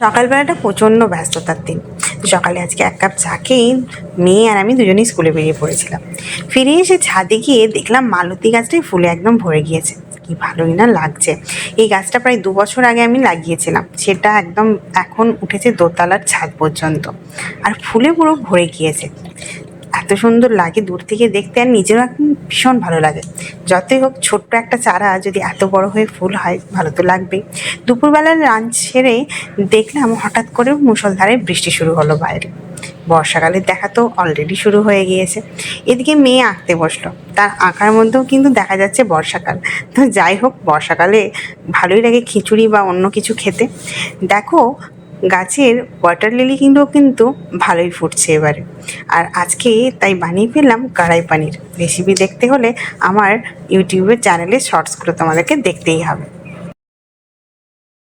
সকালবেলাটা প্রচণ্ড ব্যস্ততার দিন। সকালে আজকে ১ কাপ চা খেয়েই মেয়ে আর আমি দুজনেই স্কুলে বেরিয়ে পড়েছিলাম। ফিরে এসে ছাদে গিয়ে দেখলাম মালতী গাছটাই ফুলে একদম ভরে গিয়েছে। কি ভালোই না লাগছে। এই গাছটা প্রায় ২ বছর আগে আমি লাগিয়েছিলাম। সেটা একদম এখন উঠেছে দোতলার ছাদ পর্যন্ত। আর ফুলে পুরো ভরে গিয়েছে। এত সুন্দর লাগে দূর থেকে দেখতে, আর নিজেরও এখন ভীষণ ভালো লাগে। যতই হোক ছোট্ট একটা চারা যদি এত বড় হয়ে ফুল হয়, ভালো তো লাগবেই। দুপুরবেলার লাঞ্চ সেরে দেখলাম হঠাৎ করে মুষলধারে বৃষ্টি শুরু হলো বাইরে। বর্ষাকালের দেখা তো অলরেডি শুরু হয়ে গিয়েছে। এদিকে মেয়ে আঁকতে বসলো। তার আঁকার মধ্যেও কিন্তু দেখা যাচ্ছে বর্ষাকাল। তো যাই হোক, বর্ষাকালে ভালোই লাগে খিচুড়ি বা অন্য কিছু খেতে। দেখো, গাছের ওয়াটার লিলি কিন্তু ভালোই ফুটছে এবারে। আর আজকে তাই বানিয়ে ফেললাম কড়াই পানির। রেসিপি দেখতে হলে আমার ইউটিউবের চ্যানেলের শর্টসগুলো তোমাদেরকে দেখতেই হবে।